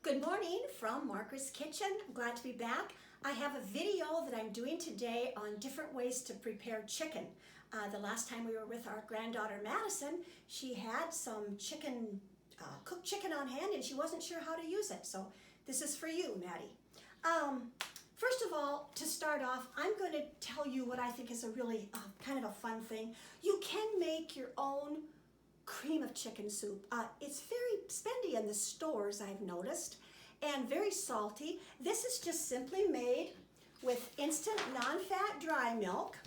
Good morning from Margaret's Kitchen. I'm glad to be back. I have a video that I'm doing today on different ways to prepare chicken. The last time we were with our granddaughter Madison, she had some chicken, cooked chicken on hand, and she wasn't sure how to use it. So this is for you, Maddie. First of all, to start off, I'm going to tell you what I think is a really kind of a fun thing. You can make your own cream of chicken soup. It's very spendy in the stores, I've noticed, and very salty. This is just simply made with instant non-fat dry milk,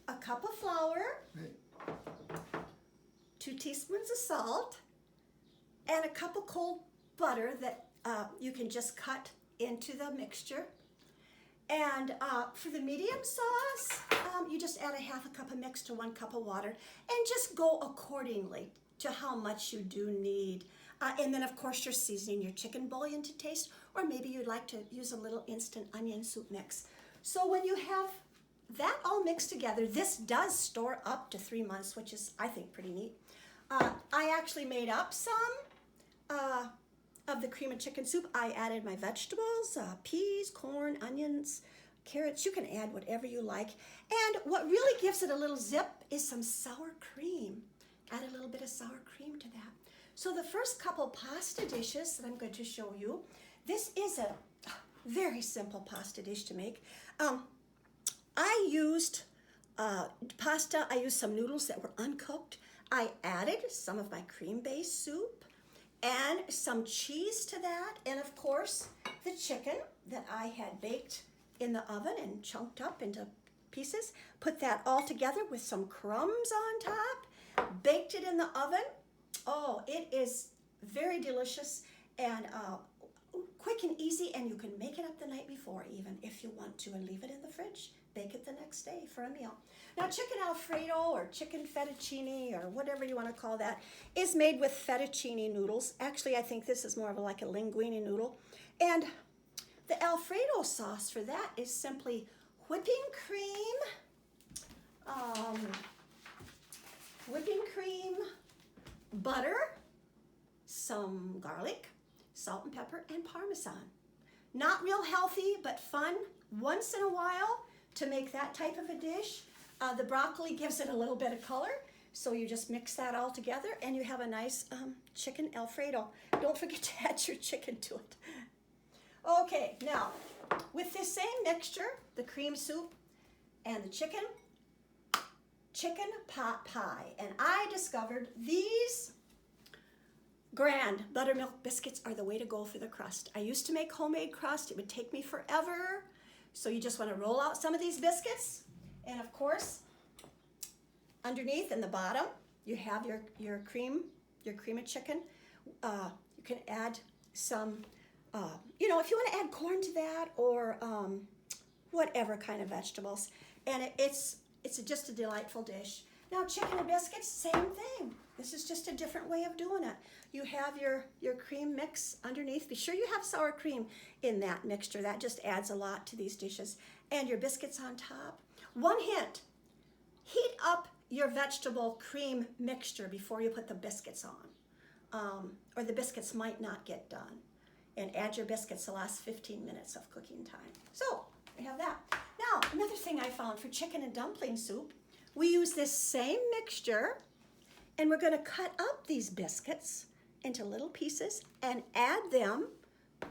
a cup of flour, 2 teaspoons of salt, and a cup of cold butter that you can just cut into the mixture. And for the medium sauce, you just add a half a cup of mix to 1 cup of water and just go accordingly to how much you do need. And then of course you're seasoning your chicken bouillon to taste, or maybe you'd like to use a little instant onion soup mix. So when you have that all mixed together, this does store up to 3 months, which is, I think, pretty neat. I actually made up some of the cream of chicken soup. I added my vegetables, peas, corn, onions, carrots. You can add whatever you like. And what really gives it a little zip is some sour cream. Add a little bit of sour cream to that. So the first couple pasta dishes that I'm going to show you, this is a very simple pasta dish to make. I used pasta. I used some noodles that were uncooked. I added some of my cream-based soup and some cheese to that, and of course the chicken that I had baked in the oven and chunked up into pieces. Put that all together with some crumbs on top, baked it in the oven. Oh, it is very delicious and quick and easy, and you can make it up the night before even if you want to and leave it in the fridge. Bake it the next day for a meal. Now, chicken Alfredo or chicken fettuccine or whatever you want to call that is made with fettuccine noodles. Actually, I think this is more of like a linguine noodle. And the Alfredo sauce for that is simply whipping cream, butter, some garlic, salt and pepper, and Parmesan. Not real healthy, but fun once in a while to make that type of a dish. The broccoli gives it a little bit of color, so you just mix that all together and you have a nice chicken Alfredo. Don't forget to add your chicken to it. Okay, now with this same mixture, the cream soup and the chicken pot pie, and I discovered these grand buttermilk biscuits are the way to go for the crust. I used to make homemade crust. It would take me forever. So you just want to roll out some of these biscuits, and of course underneath in the bottom you have your cream of chicken. You can add some if you want to add corn to that, or whatever kind of vegetables, and it's just a delightful dish. Now, chicken and biscuits, same thing. This is just a different way of doing it. You have your cream mix underneath. Be sure you have sour cream in that mixture. That just adds a lot to these dishes. And your biscuits on top. One hint, heat up your vegetable cream mixture before you put the biscuits on, or the biscuits might not get done. And add your biscuits the last 15 minutes of cooking time. So, we have that. Now, another thing I found for chicken and dumpling soup, we use this same mixture, and we're going to cut up these biscuits into little pieces and add them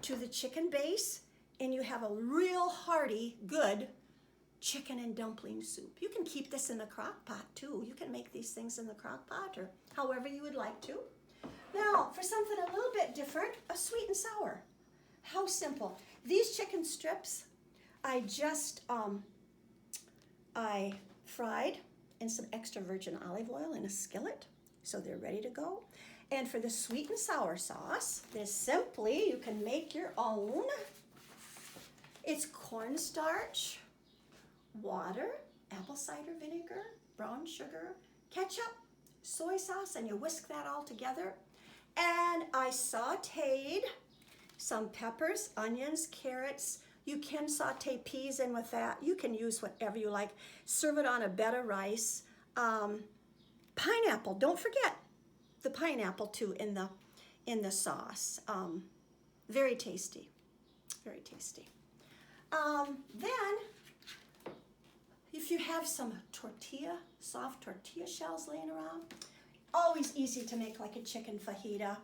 to the chicken base, and you have a real hearty, good chicken and dumpling soup. You can keep this in the crock pot too. You can make these things in the crock pot or however you would like to. Now, for something a little bit different, a sweet and sour. How simple. These chicken strips, I just I fried in some extra virgin olive oil in a skillet, so they're ready to go. And for the sweet and sour sauce, this simply, you can make your own. It's cornstarch, water, apple cider vinegar, brown sugar, ketchup, soy sauce, and you whisk that all together. And I sauteed some peppers, onions, carrots. You can saute peas in with that. You can use whatever you like. Serve it on a bed of rice. Pineapple, don't forget the pineapple too in the sauce. Very tasty, very tasty. Then, if you have some soft tortilla shells laying around, always easy to make like a chicken fajita.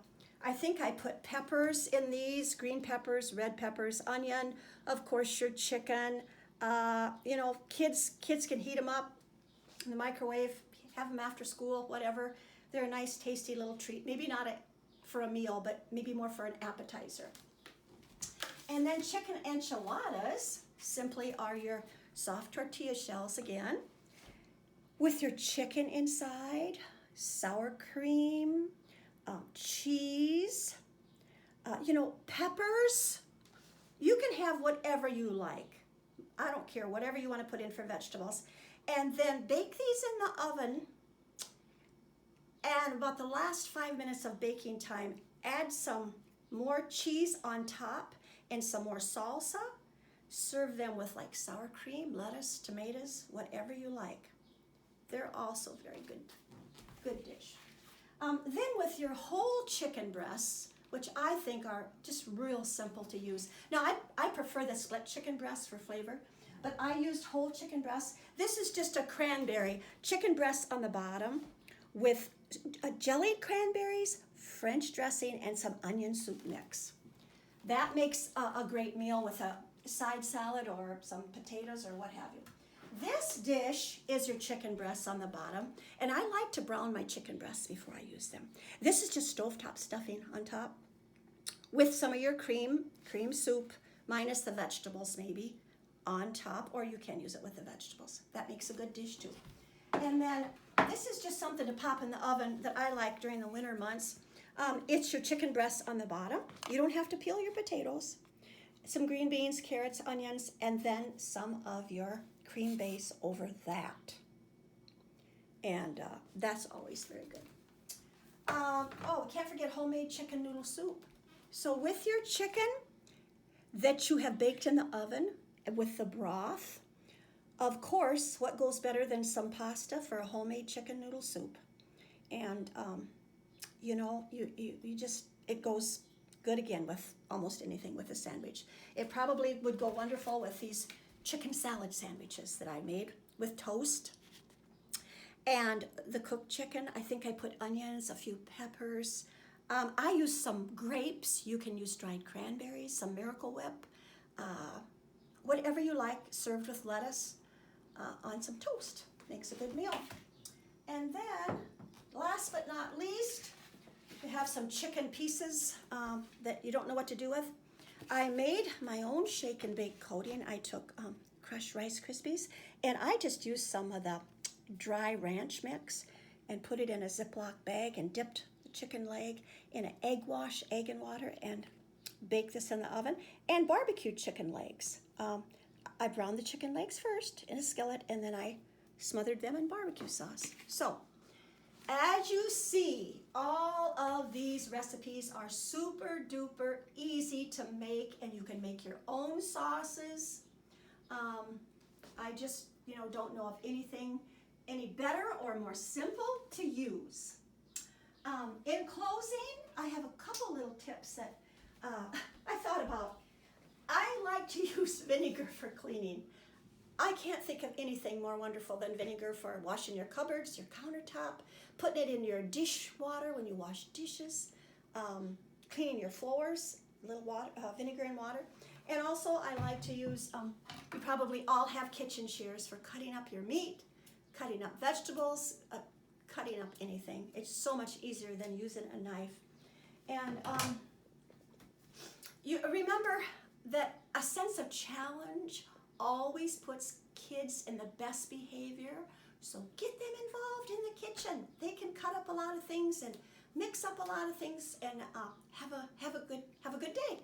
I think I put peppers in these, green peppers, red peppers, onion, of course your chicken. You know, kids can heat them up in the microwave, have them after school, whatever. They're a nice, tasty little treat. Maybe not for a meal, but maybe more for an appetizer. And then chicken enchiladas simply are your soft tortilla shells again, with your chicken inside, sour cream, cheese, you know, peppers. You can have whatever you like. I don't care, whatever you want to put in for vegetables. And then bake these in the oven. And about the last 5 minutes of baking time, add some more cheese on top and some more salsa. Serve them with like sour cream, lettuce, tomatoes, whatever you like. They're also very good dish. Then with your whole chicken breasts, which I think are just real simple to use. Now I prefer the split chicken breasts for flavor, but I used whole chicken breasts. This is just a cranberry chicken breast on the bottom with jellied cranberries, French dressing, and some onion soup mix. That makes a great meal with a side salad or some potatoes or what have you. This dish is your chicken breasts on the bottom, and I like to brown my chicken breasts before I use them. This is just stovetop stuffing on top with some of your cream soup, minus the vegetables maybe, on top, or you can use it with the vegetables. That makes a good dish too. And then this is just something to pop in the oven that I like during the winter months. It's your chicken breasts on the bottom. You don't have to peel your potatoes. Some green beans, carrots, onions, and then some of your cream base over that. And that's always very good. Can't forget homemade chicken noodle soup. So with your chicken that you have baked in the oven with the broth, of course, what goes better than some pasta for a homemade chicken noodle soup? And you know, it goes good again with almost anything with a sandwich. It probably would go wonderful with these chicken salad sandwiches that I made with toast. And the cooked chicken, I think I put onions, a few peppers. I use some grapes. You can use dried cranberries, some Miracle Whip, whatever you like, served with lettuce on some toast. Makes a good meal. And then, last but not least, you have some chicken pieces that you don't know what to do with. I made my own shake and bake coating. I took crushed Rice Krispies, and I just used some of the dry ranch mix and put it in a Ziploc bag and dipped the chicken leg in an egg and water, and baked this in the oven. And barbecued chicken legs. I browned the chicken legs first in a skillet, and then I smothered them in barbecue sauce. So, as you see, all of these recipes are super duper easy to make, and you can make your own sauces. I just, don't know of anything any better or more simple to use. In closing, I have a couple little tips that I thought about. I like to use vinegar for cleaning. I can't think of anything more wonderful than vinegar for washing your cupboards, your countertop, putting it in your dishwater when you wash dishes, cleaning your floors, a little water, vinegar and water. And also I like to use, you probably all have kitchen shears for cutting up your meat, cutting up vegetables, cutting up anything. It's so much easier than using a knife. And you remember that a sense of challenge always puts kids in the best behavior. So get them involved in the kitchen. They can cut up a lot of things and mix up a lot of things and have a good day.